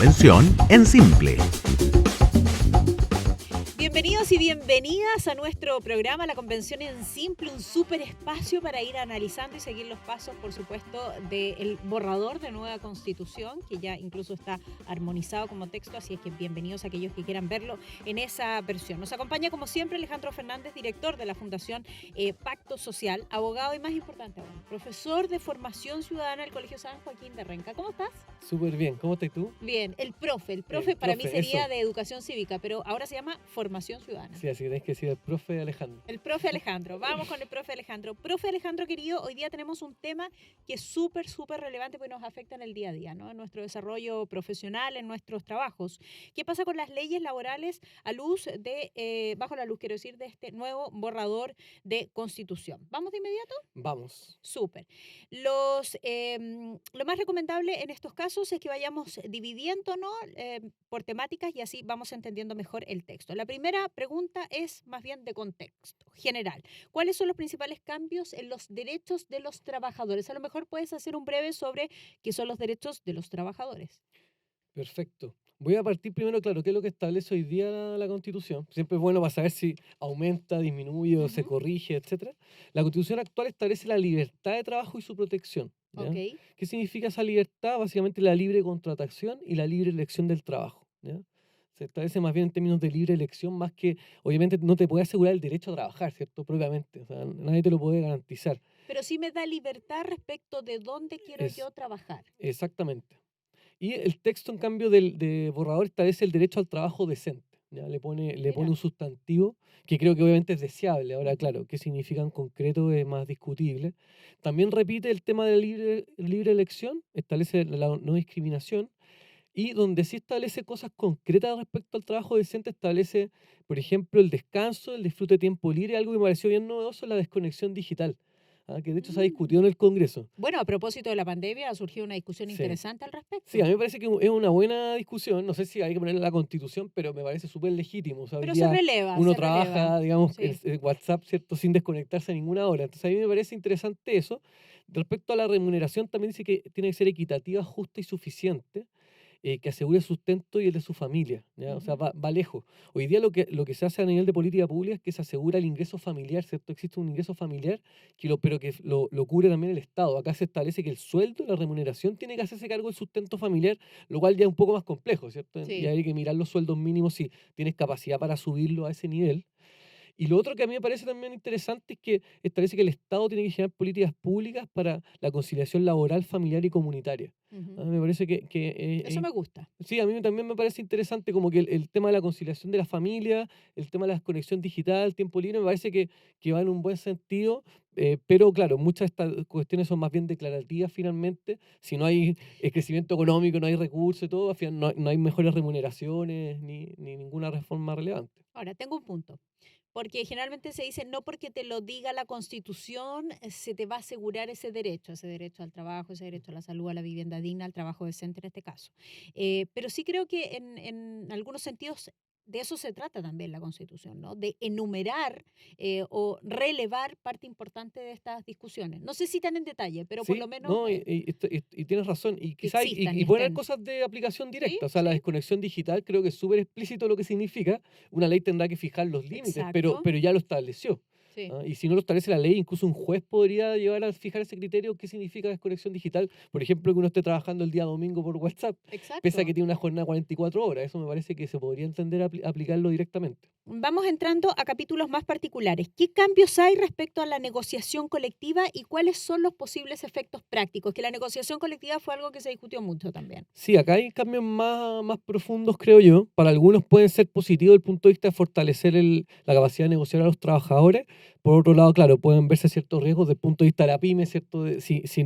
convención en simple. Bienvenidos y bienvenidas a nuestro programa La Convención en Simple, un súper espacio para ir analizando y seguir los pasos, por supuesto, del borrador de nueva Constitución, que ya incluso está armonizado como texto, así es que bienvenidos a aquellos que quieran verlo en esa versión. Nos acompaña, como siempre, Alejandro Fernández, director de la Fundación Pacto Social, abogado y, más importante aún, profesor de formación ciudadana del Colegio San Joaquín de Renca. ¿Cómo estás? Súper bien, ¿cómo estás tú? Bien, el profe para mí sería eso. de educación cívica, pero ahora se llama formación ciudadana. Sí, así tenés que decir el profe Alejandro. El profe Alejandro, vamos con el profe Alejandro. Profe Alejandro, querido, hoy día tenemos un tema que es súper relevante porque nos afecta en el día a día, ¿no? En nuestro desarrollo profesional, en nuestros trabajos. ¿Qué pasa con las leyes laborales bajo la luz, quiero decir, de este nuevo borrador de Constitución? ¿Vamos de inmediato? Vamos. Súper. Lo más recomendable en estos casos es que vayamos dividiéndonos por temáticas y así vamos entendiendo mejor el texto. La primera pregunta es más bien de contexto general. ¿Cuáles son los principales cambios en los derechos de los trabajadores? A lo mejor puedes hacer un breve sobre qué son los derechos de los trabajadores. Perfecto. Voy a partir primero, claro, qué es lo que establece hoy día la Constitución. Siempre es bueno para saber si aumenta, disminuye o se Ujú. corrige, etcétera. La Constitución actual establece la libertad de trabajo y su protección, ¿ya? Ok. ¿Qué significa esa libertad? Básicamente la libre contratación y la libre elección del trabajo, ¿ya? Se establece más bien en términos de libre elección, más que, obviamente, no te puede asegurar el derecho a trabajar, ¿cierto? Propiamente. O sea, nadie te lo puede garantizar. Pero sí me da libertad respecto de dónde quiero Es yo trabajar. exactamente. Y el texto, en cambio, de borrador establece el derecho al trabajo decente. ¿Ya? Le pone Mira. un sustantivo que creo que obviamente es deseable. Ahora, Ujú. claro, qué significa en concreto es más discutible. También repite el tema de la libre elección, establece la no discriminación y donde sí establece cosas concretas respecto al trabajo decente, establece, por ejemplo, el descanso, el disfrute de tiempo libre, algo que me pareció bien novedoso, la desconexión digital, que de hecho se ha Mm. discutido en el Congreso. Bueno, a propósito de la pandemia, ha surgido una discusión Sí. interesante al Sí, a respecto. mí me parece que es una buena discusión. No sé si hay que ponerla en la Constitución, pero me parece súper legítimo. O sea, hoy Pero día uno se releva. trabaja, digamos, Sí. en WhatsApp, ¿cierto? Sin desconectarse a ninguna hora. Entonces, a mí me parece interesante eso. Respecto a la remuneración, también dice que tiene que ser equitativa, justa y suficiente, que asegure el sustento y el de su familia, ¿ya? O sea, Ujú. va lejos. Hoy día lo que se hace a nivel de política pública es que se asegura el ingreso familiar, ¿cierto? Existe un ingreso familiar, pero que lo cubre también el Estado. Acá se establece que el sueldo, la remuneración, tiene que hacerse cargo del sustento familiar, lo cual ya es un poco más complejo, ¿cierto? Y Sí. hay que mirar los sueldos mínimos si tienes capacidad para subirlo a ese nivel. Y lo otro que a mí me parece también interesante es que establece que el Estado tiene que generar políticas públicas para la conciliación laboral, familiar y comunitaria. Ujú. Me parece que Eso me gusta. sí, a mí también me parece interesante como que el tema de la conciliación de la familia, el tema de la conexión digital, tiempo libre, me parece que va en un buen sentido, pero claro, muchas de estas cuestiones son más bien declarativas finalmente. Si no hay crecimiento económico, no hay recursos y todo, al final no hay mejores remuneraciones ni ninguna reforma relevante. Ahora, tengo un punto. Porque generalmente se dice, no porque te lo diga la Constitución, se te va a asegurar ese derecho al trabajo, ese derecho a la salud, a la vivienda digna, al trabajo decente en este caso. Pero sí creo que en algunos sentidos de eso se trata también la Constitución, ¿no? De enumerar o relevar parte importante de estas discusiones. No sé si tan en detalle, pero por lo Sí, menos no, y tienes razón. Y que quizá existan y pueden haber estén. cosas de aplicación Sí, directa. O sea, la sí, desconexión digital creo que es súper explícito lo que significa. Una ley tendrá que fijar los límites, exacto. pero ya lo estableció. Sí, Y si no lo establece la ley, incluso un juez podría llevar a fijar ese criterio. ¿Qué significa desconexión digital? Por ejemplo, que uno esté trabajando el día domingo por WhatsApp, pese a que exacto. tiene una jornada de 44 horas. Eso me parece que se podría entender aplicarlo directamente. Vamos entrando a capítulos más particulares. ¿Qué cambios hay respecto a la negociación colectiva y cuáles son los posibles efectos prácticos? Que la negociación colectiva fue algo que se discutió mucho también. Sí, acá hay cambios más profundos, creo yo. Para algunos pueden ser positivos desde el punto de vista de fortalecer la capacidad de negociar a los trabajadores. Por otro lado, claro, pueden verse ciertos riesgos desde el punto de vista de la pyme, ¿cierto? Si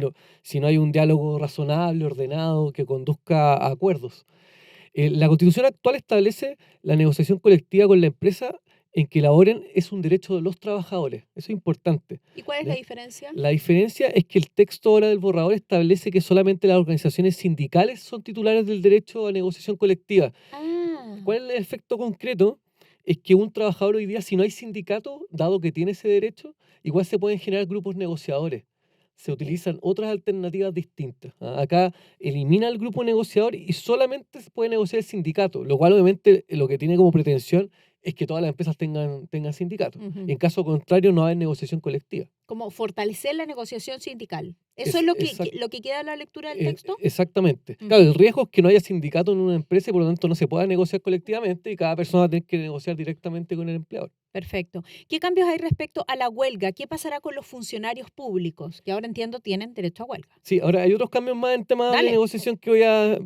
no hay un diálogo razonable, ordenado, que conduzca a acuerdos. La Constitución actual establece la negociación colectiva con la empresa en que laboren es un derecho de los trabajadores. Eso es importante. ¿Y cuál es la ¿Ya? diferencia? La diferencia es que el texto ahora del borrador establece que solamente las organizaciones sindicales son titulares del derecho a negociación colectiva. Ah, ¿Cuál es el efecto concreto? Es que un trabajador hoy día, si no hay sindicato, dado que tiene ese derecho, igual se pueden generar grupos negociadores. se utilizan otras alternativas distintas. Acá elimina el grupo negociador y solamente se puede negociar el sindicato, lo cual obviamente lo que tiene como pretensión es que todas las empresas tengan sindicatos. En caso contrario, no hay negociación colectiva. Como fortalecer la negociación sindical. ¿Eso es lo que queda en la lectura del texto? Exactamente. Claro, el riesgo es que no haya sindicato en una empresa y por lo tanto no se pueda negociar colectivamente y cada persona va a tener que negociar directamente con el empleador. Perfecto. ¿Qué cambios hay respecto a la huelga? ¿Qué pasará con los funcionarios públicos, que ahora entiendo tienen derecho a huelga? Sí, ahora hay otros cambios más en temas de negociación que voy a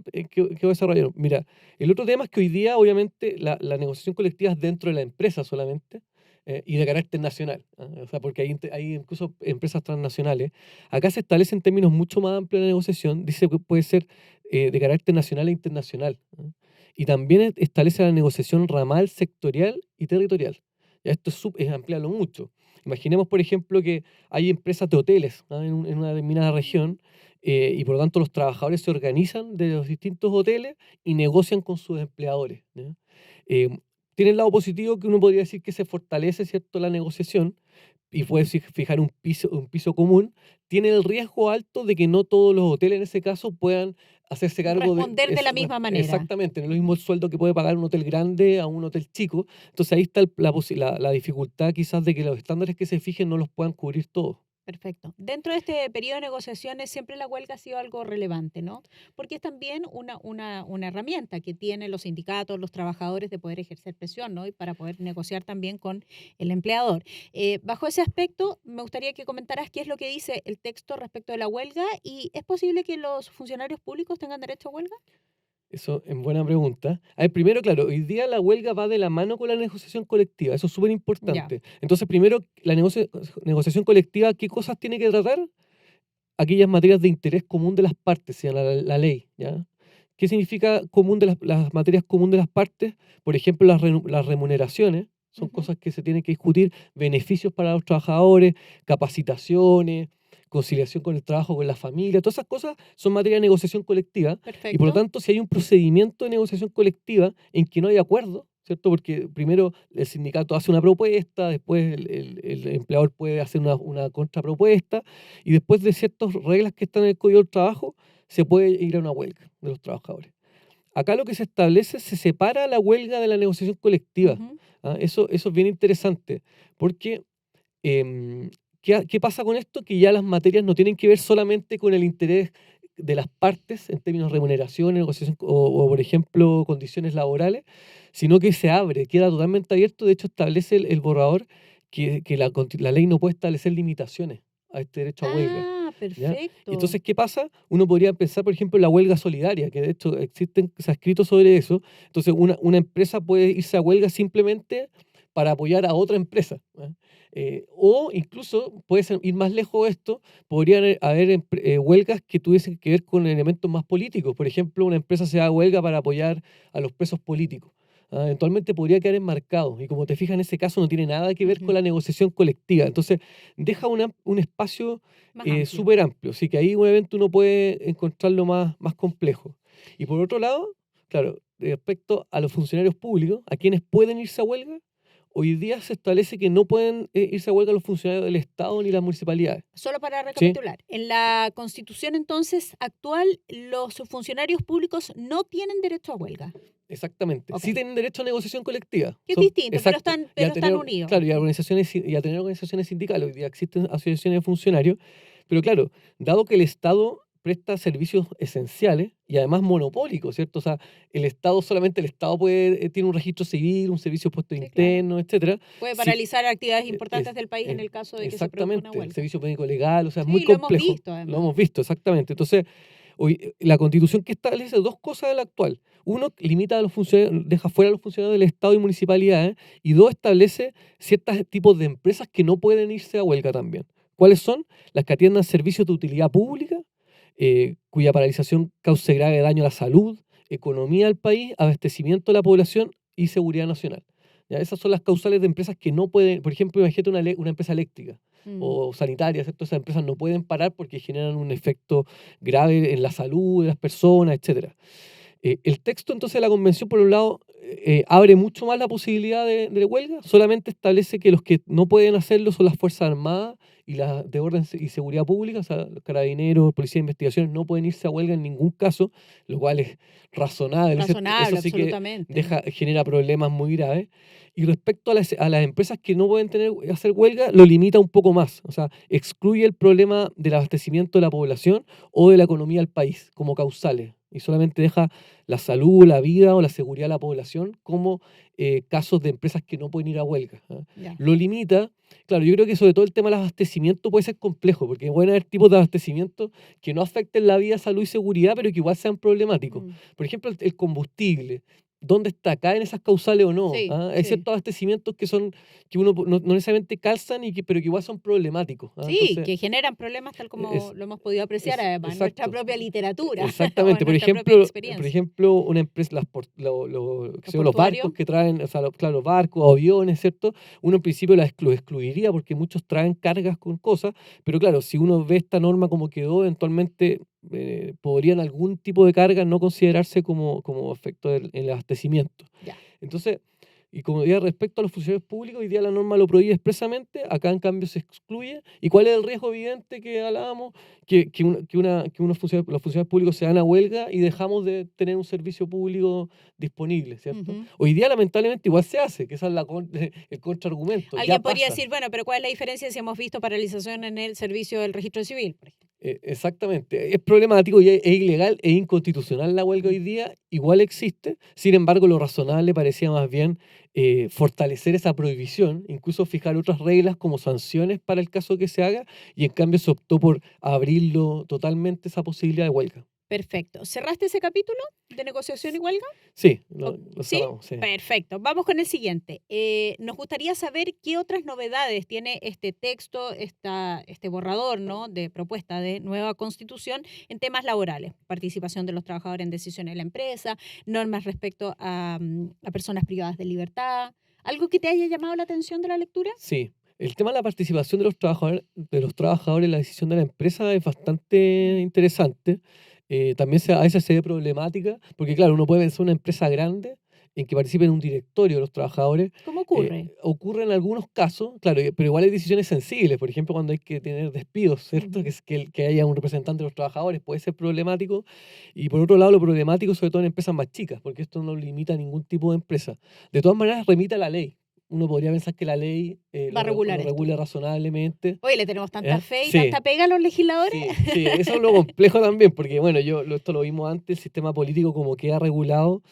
desarrollar. Mira, el otro tema es que hoy día, obviamente, la negociación colectiva es dentro de la empresa solamente y de carácter nacional. O sea, porque hay incluso empresas transnacionales. Acá se establecen términos mucho más amplios de la negociación. Dice que puede ser de carácter nacional e internacional. Y también establece la negociación ramal, sectorial y territorial. Ya esto es ampliarlo mucho. Imaginemos, por ejemplo, que hay empresas de hoteles en una determinada región y por lo tanto los trabajadores se organizan de los distintos hoteles y negocian con sus empleadores. ¿Ya? Tiene el lado positivo que uno podría decir que se fortalece, ¿cierto?, la negociación y puede fijar un piso común. Tiene el riesgo alto de que no todos los hoteles en ese caso puedan hacerse cargo responder de la misma manera. Exactamente, no es lo mismo el sueldo que puede pagar un hotel grande a un hotel chico. Entonces ahí está la dificultad quizás de que los estándares que se fijen no los puedan cubrir todos. Perfecto. Dentro de este periodo de negociaciones siempre la huelga ha sido algo relevante, ¿no? Porque es también una herramienta que tienen los sindicatos, los trabajadores de poder ejercer presión, ¿no? Y para poder negociar también con el empleador. Bajo ese aspecto, me gustaría que comentaras qué es lo que dice el texto respecto de la huelga y ¿es posible que los funcionarios públicos tengan derecho a huelga? Eso es buena pregunta. A ver, primero, claro, hoy día la huelga va de la mano con la negociación colectiva, eso es súper importante. Entonces, primero, la negociación colectiva, ¿qué cosas tiene que tratar? Aquellas materias de interés común de las partes, se llama la ley, ¿ya? ¿Qué significa común de las materias comunes de las partes? Por ejemplo, las remuneraciones, son cosas que se tienen que discutir, beneficios para los trabajadores, capacitaciones, conciliación con el trabajo, con la familia, todas esas cosas son materia de negociación colectiva. Perfecto. Y por lo tanto, si hay un procedimiento de negociación colectiva en que no hay acuerdo, ¿cierto? Porque primero el sindicato hace una propuesta, después el empleador puede hacer una contrapropuesta y después de ciertas reglas que están en el Código del Trabajo, se puede ir a una huelga de los trabajadores. Acá lo que se establece, se separa la huelga de la negociación colectiva. Eso es bien interesante, porque ¿qué pasa con esto? Que ya las materias no tienen que ver solamente con el interés de las partes en términos de remuneración, negociación o, por ejemplo, condiciones laborales, sino que se abre, queda totalmente abierto. De hecho, establece el borrador que la ley no puede establecer limitaciones a este derecho a huelga. Ah, ¿Ya? perfecto. Entonces, ¿qué pasa? Uno podría pensar, por ejemplo, en la huelga solidaria, que de hecho se ha escrito sobre eso. Entonces, una empresa puede irse a huelga simplemente para apoyar a otra empresa. O incluso, puede ir más lejos de esto, podrían haber huelgas que tuviesen que ver con elementos más políticos. Por ejemplo, una empresa se da huelga para apoyar a los presos políticos. Eventualmente podría quedar enmarcado y como te fijas en ese caso no tiene nada que ver con la negociación colectiva, entonces deja un espacio súper amplio, así que ahí obviamente uno puede encontrarlo más complejo. Y por otro lado, claro, respecto a los funcionarios públicos, a quienes pueden irse a huelga, hoy día se establece que no pueden irse a huelga los funcionarios del Estado ni las municipalidades. Solo para recapitular, en la Constitución entonces actual, los funcionarios públicos no tienen derecho a huelga. Exactamente. Ok. Sí tienen derecho a negociación colectiva. Que es distinto, pero exacto. están unidos. Claro, y a tener organizaciones sindicales. Hoy día existen asociaciones de funcionarios, pero claro, dado que el Estado presta servicios esenciales y además monopólicos, ¿cierto? O sea, el Estado tiene un registro civil, un servicio de puesto interno, etcétera. Puede paralizar actividades importantes del país en el caso de que se produzca una huelga. El servicio médico legal, o sea, es Sí, muy lo complejo. hemos visto, además. Lo hemos visto, exactamente. Entonces, hoy, la Constitución que establece dos cosas de la actual. Uno, limita a los funcionarios, deja fuera a los funcionarios del Estado y municipalidades. Y dos, establece ciertos tipos de empresas que no pueden irse a huelga también. ¿Cuáles son? Las que atiendan servicios de utilidad pública, cuya paralización cause grave daño a la salud, economía del país, abastecimiento de la población y seguridad nacional. ¿Ya? Esas son las causales de empresas que no pueden, por ejemplo, imagínate una empresa eléctrica o sanitaria, ¿cierto? Esas empresas no pueden parar porque generan un efecto grave en la salud de las personas, etcétera. El texto entonces de la convención, por un lado, abre mucho más la posibilidad de huelga, solamente establece que los que no pueden hacerlo son las Fuerzas Armadas y las de orden y seguridad pública, o sea, los carabineros, policía de investigaciones no pueden irse a huelga en ningún caso, lo cual es razonable, ¿cierto? Eso Razonable, sí que absolutamente. genera problemas muy graves. Y respecto a las empresas que no pueden hacer huelga, lo limita un poco más, o sea, excluye el problema del abastecimiento de la población o de la economía del país como causales y solamente deja la salud, la vida o la seguridad de la población como casos de empresas que no pueden ir a huelga. ¿Ah? Ya. Lo limita, claro, yo creo que sobre todo el tema del abastecimiento puede ser complejo, porque pueden haber tipos de abastecimiento que no afecten la vida, salud y seguridad, pero que igual sean problemáticos. Mm. Por ejemplo, el combustible. ¿Dónde está? ¿Caen esas causales o no? Sí, ¿Ah? Hay sí. ciertos abastecimientos que uno no necesariamente calzan, pero que igual son problemáticos. ¿Ah? Sí, Entonces, que generan problemas tal como es, lo hemos podido apreciar además en nuestra exacto. propia literatura o Exactamente. en nuestra propia Por experiencia. ejemplo, una empresa, qué Los sé yo, los portuarios, barcos que traen, o sea, claro, los barcos, aviones, ¿cierto? Uno en principio los excluiría porque muchos traen cargas con cosas, pero claro, si uno ve esta norma como quedó, eventualmente podrían algún tipo de carga no considerarse como efecto en el abastecimiento. ya. Entonces, y como decía, respecto a los funcionarios públicos, hoy día la norma lo prohíbe expresamente, acá en cambio se excluye. ¿Y cuál es el riesgo evidente que hablábamos? Los funcionarios públicos se dan a huelga y dejamos de tener un servicio público disponible, ¿cierto? Ujú. Hoy día lamentablemente igual se hace, que esa es el contraargumento, ya Alguien podría pasa. decir, bueno, pero ¿cuál es la diferencia si hemos visto paralización en el servicio del registro civil, por ejemplo? Exactamente, es problemático y es ilegal e inconstitucional la huelga Mm. hoy día, igual existe, sin embargo lo razonable parecía más bien fortalecer esa prohibición, incluso fijar otras reglas como sanciones para el caso que se haga, y en cambio se optó por abrirlo totalmente esa posibilidad de huelga. Perfecto. ¿Cerraste ese capítulo de negociación y huelga? Sí, O- lo ¿Sí? cerramos, sí. Perfecto. Vamos con el siguiente. Nos gustaría saber qué otras novedades tiene este texto, este borrador, ¿no?, de propuesta de nueva constitución en temas laborales. Participación de los trabajadores en decisiones de la empresa, normas respecto a personas privadas de libertad. ¿Algo que te haya llamado la atención de la lectura? Sí, el tema de la participación de los trabajadores en la decisión de la empresa es bastante interesante. También a veces se ve problemática, porque claro, uno puede pensar una empresa grande en que participen un directorio de los trabajadores. ¿Cómo ocurre? Ocurre en algunos casos, claro, pero igual hay decisiones sensibles, por ejemplo, cuando hay que tener despidos, ¿cierto? Ujú. Que haya un representante de los trabajadores puede ser problemático. Y por otro lado, lo problemático sobre todo en empresas más chicas, porque esto no limita a ningún tipo de empresa. De todas maneras, remite a la ley. Uno podría pensar que la ley Va a regular lo esto. regula razonablemente. Oye, le tenemos tanta ¿Ya? fe y Sí, tanta pega a los legisladores. sí, sí, eso es lo complejo también, porque bueno, esto lo vimos antes, el sistema político como queda regulado,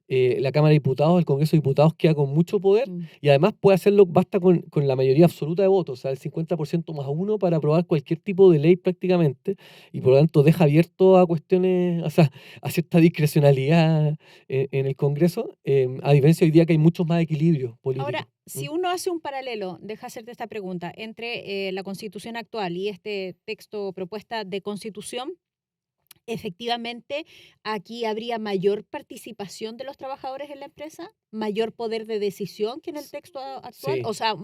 la Cámara de Diputados, el Congreso de Diputados queda con mucho poder Mm. y además puede hacerlo, basta con la mayoría absoluta de votos, o sea, el 50% más uno para aprobar cualquier tipo de ley prácticamente y por lo tanto deja abierto a cuestiones, o sea, a cierta discrecionalidad en el Congreso, a diferencia hoy día que hay muchos más equilibrios políticos. Ahora, si uno hace un paralelo, deja hacerte esta pregunta, entre la constitución actual y este texto propuesta de constitución, efectivamente, aquí habría mayor participación de los trabajadores en la empresa, mayor poder de decisión que en el texto actual, Sí, o sea,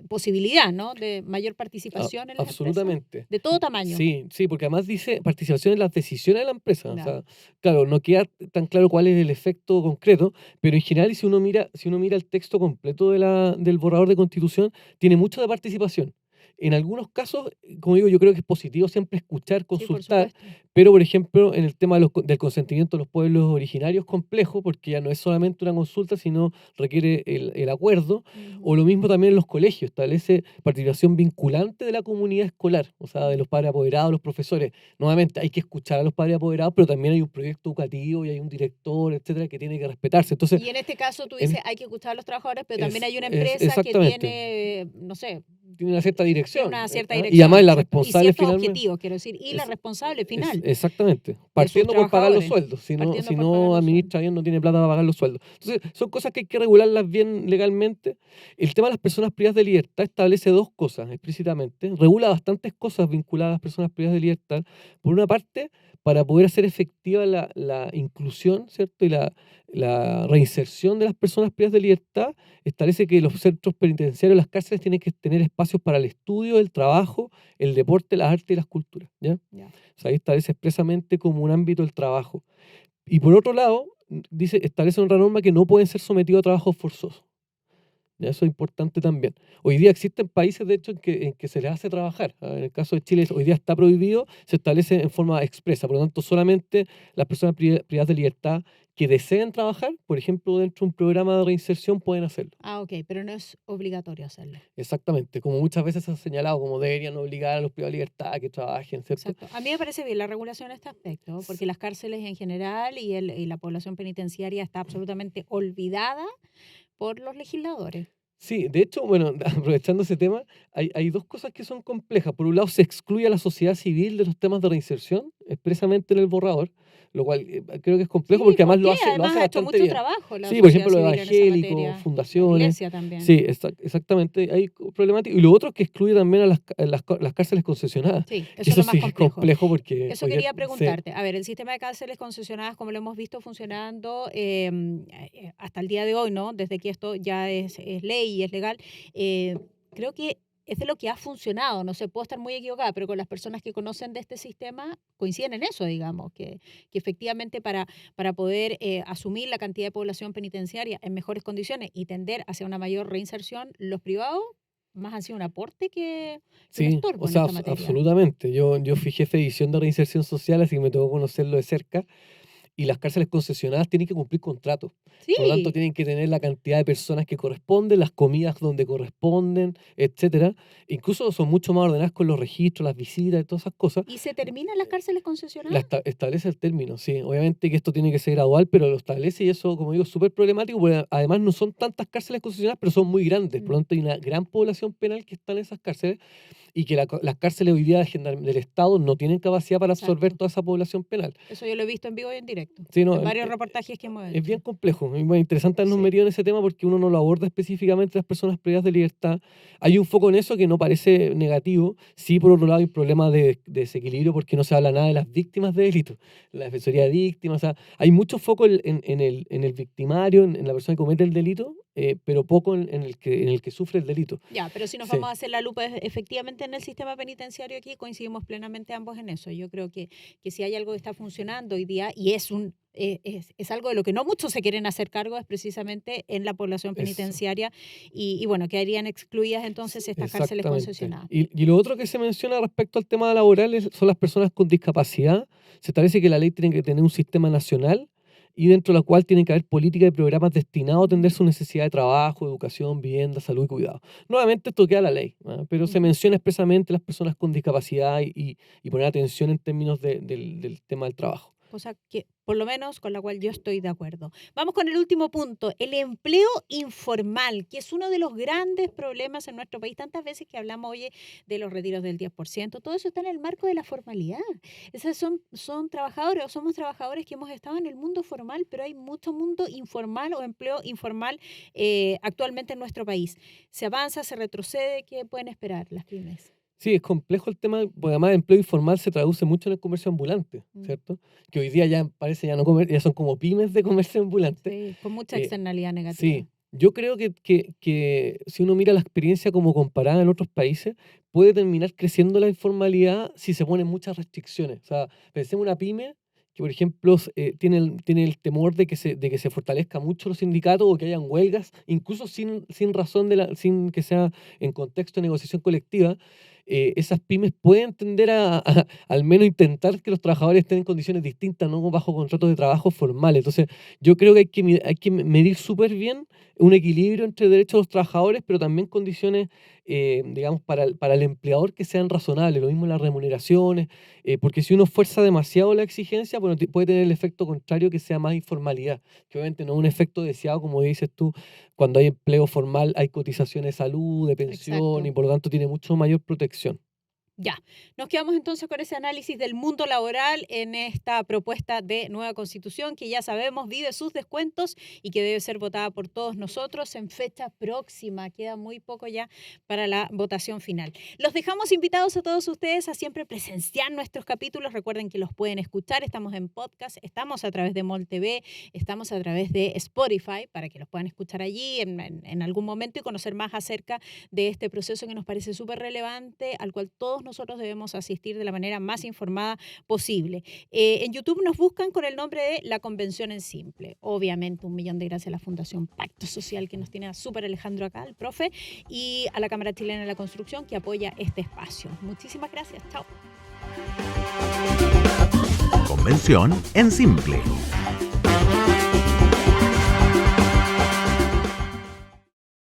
posibilidad, ¿no?, de mayor participación en las empresas, absolutamente. de todo tamaño. Sí, sí, porque además dice participación en las decisiones de la empresa. O Ya. sea, claro, no queda tan claro cuál es el efecto concreto, pero en general, si uno mira el texto completo del borrador de constitución, tiene mucho de participación. En algunos casos, como digo, yo creo que es positivo siempre escuchar, Sí, por consultar, supuesto. pero por ejemplo, en el tema del consentimiento de los pueblos originarios, complejo, porque ya no es solamente una consulta, sino requiere el acuerdo. O Ujú. lo mismo también en los colegios, establece participación vinculante de la comunidad escolar, o sea, de los padres apoderados, los profesores. Nuevamente, hay que escuchar a los padres apoderados, pero también hay un proyecto educativo y hay un director, etcétera, que tiene que respetarse. Entonces, Y en este caso tú en dices, es, hay que escuchar a los trabajadores, pero también hay una empresa que exactamente, tiene, no sé, tiene una cierta tiene dirección. una cierta ¿Ah? Y además dirección, la ¿cierto? Y responsable ciertos finalmente. objetivos, quiero decir, y la responsable final Exactamente, de sus partiendo por pagar los trabajadores, sueldos, partiendo si por pagar no los sueldos. administra bien, no tiene plata para pagar los sueldos. Entonces, son cosas que hay que regularlas bien legalmente. El tema de las personas privadas de libertad establece dos cosas explícitamente, regula bastantes cosas vinculadas a las personas privadas de libertad. Por una parte, para poder hacer efectiva la inclusión, ¿cierto? Y la reinserción de las personas privadas de libertad, establece que los centros penitenciarios, las cárceles, tienen que tener espacios para el estudio, el trabajo, el deporte, las artes y las culturas, ¿ya? Ya. O sea, ahí establece expresamente como un ámbito el trabajo. Y por otro lado, establece una norma que no pueden ser sometidos a trabajos forzosos. Ya, eso es importante también. Hoy día existen países, de hecho, en que se les hace trabajar. En el caso de Chile, hoy día está prohibido, se establece en forma expresa. Por lo tanto, solamente las personas privadas de libertad que deseen trabajar, por ejemplo, dentro de un programa de reinserción, pueden hacerlo. Ok, pero no es obligatorio hacerlo. Exactamente, como muchas veces se ha señalado, como deberían obligar a los privados de libertad a que trabajen, ¿cierto? Exacto. A mí me parece bien la regulación en este aspecto, porque las cárceles en general y la población penitenciaria está absolutamente olvidada por los legisladores. Sí, de hecho, bueno, aprovechando ese tema, hay dos cosas que son complejas. Por un lado, se excluye a la sociedad civil de los temas de reinserción, expresamente en el borrador, lo cual creo que es complejo Sí, porque ¿por además qué? lo Además hace ha hecho bastante mucho bien. trabajo la Sí, por sociedad ejemplo, los civil en esa evangélicos, materia. La fundaciones. iglesia también. Sí, exactamente, hay problemáticas. Y lo otro es que excluye también a las cárceles concesionadas, Sí, que eso es eso lo más sí es complejo. complejo porque Eso hoy día quería preguntarte. A ver, el sistema de cárceles concesionadas, como lo hemos visto funcionando hasta el día de hoy, ¿no? Desde que esto ya es ley y es legal, eh, creo que es de lo que ha funcionado. No sé, puedo estar muy equivocada, pero con las personas que conocen de este sistema coinciden en eso, digamos, que efectivamente para poder asumir la cantidad de población penitenciaria en mejores condiciones y tender hacia una mayor reinserción, los privados más han sido un aporte que un sí, o estorbo en sea, esta materia. absolutamente. Yo fui jefe de división de reinserción social, así que me tocó conocerlo de cerca. Y las cárceles concesionadas tienen que cumplir contratos. Por lo tanto, Sí, tienen que tener la cantidad de personas que corresponden, las comidas donde corresponden, etcétera. Incluso son mucho más ordenadas con los registros, las visitas y todas esas cosas. ¿y se terminan las cárceles concesionadas? Establece el término, sí. Obviamente que esto tiene que ser gradual, pero lo establece y eso, como digo, es súper problemático porque además no son tantas cárceles concesionadas, pero son muy grandes. Por lo Mm. tanto, hay una gran población penal que está en esas cárceles y que las cárceles hoy día del Estado no tienen capacidad para absorber Exacto. toda esa población penal. Eso yo lo he visto en vivo y en directo, Sí, no, en varios reportajes que hemos es bien hecho. complejo. Es muy interesante habernos Sí. metido en ese tema porque uno no lo aborda específicamente las personas privadas de libertad. Hay un foco en eso que no parece negativo. Sí, por otro lado, hay un problema de desequilibrio porque no se habla nada de las víctimas de delitos. La defensoría de víctimas, o sea, hay mucho foco en el victimario, en la persona que comete el delito, pero poco en el que sufre el delito. Ya, pero si nos Sí, vamos a hacer la lupa efectivamente en el sistema penitenciario aquí, coincidimos plenamente ambos en eso. Yo creo que si hay algo que está funcionando hoy día y es algo de lo que no muchos se quieren hacer cargo, es precisamente en la población eso. penitenciaria y bueno, quedarían excluidas entonces estas cárceles Exactamente. concesionadas. Y lo otro que se menciona respecto al tema laboral son las personas con discapacidad. Se establece que la ley tiene que tener un sistema nacional y dentro de la cual tienen que haber políticas y programas destinados a atender su necesidad de trabajo, educación, vivienda, salud y cuidado. Nuevamente esto queda la ley, ¿ah? Pero se Ujú. menciona expresamente las personas con discapacidad y poner atención en términos del tema del trabajo. Cosa que, por lo menos, con la cual yo estoy de acuerdo. Vamos con el último punto, el empleo informal, que es uno de los grandes problemas en nuestro país. Tantas veces que hablamos, oye, de los retiros del 10%, todo eso está en el marco de la formalidad. Esos son trabajadores o somos trabajadores que hemos estado en el mundo formal, pero hay mucho mundo informal o empleo informal actualmente en nuestro país. Se avanza, se retrocede, ¿qué pueden esperar las pymes? Sí, es complejo el tema, porque además el empleo informal se traduce mucho en el comercio ambulante, Mm. ¿cierto? Que hoy día ya parece ya no ya son como pymes de comercio ambulante. Sí, con mucha Eh, externalidad sí, negativa. yo creo que si uno mira la experiencia como comparada en otros países, puede terminar creciendo la informalidad si se ponen muchas restricciones. O sea, pensemos en una pyme que, por ejemplo, tiene el temor de que se fortalezca mucho los sindicatos o que hayan huelgas, incluso sin razón, sin que sea en contexto de negociación colectiva. Esas pymes pueden tender al menos intentar que los trabajadores estén en condiciones distintas, no bajo contratos de trabajo formales. Entonces, yo creo que hay que medir súper bien un equilibrio entre derechos de los trabajadores, pero también condiciones, digamos, para el empleador que sean razonables. Lo mismo las remuneraciones, porque si uno fuerza demasiado la exigencia, bueno, puede tener el efecto contrario que sea más informalidad, que obviamente no es un efecto deseado, como dices tú, cuando hay empleo formal hay cotizaciones de salud, de pensión y Exacto. por lo tanto tiene mucho mayor protección. Ya, nos quedamos entonces con ese análisis del mundo laboral en esta propuesta de nueva constitución que ya sabemos vive sus descuentos y que debe ser votada por todos nosotros en fecha próxima. Queda muy poco ya para la votación final. Los dejamos invitados a todos ustedes a siempre presenciar nuestros capítulos. Recuerden que los pueden escuchar. Estamos en podcast, estamos a través de MOL TV, estamos a través de Spotify para que los puedan escuchar allí en algún momento y conocer más acerca de este proceso que nos parece súper relevante, al cual todos nosotros debemos asistir de la manera más informada posible. En YouTube nos buscan con el nombre de La Convención en Simple. Obviamente, 1.000.000 de gracias a la Fundación Pacto Social, que nos tiene a Súper Alejandro acá, el profe, y a la Cámara Chilena de la Construcción, que apoya este espacio. Muchísimas gracias. Chao. Convención en Simple.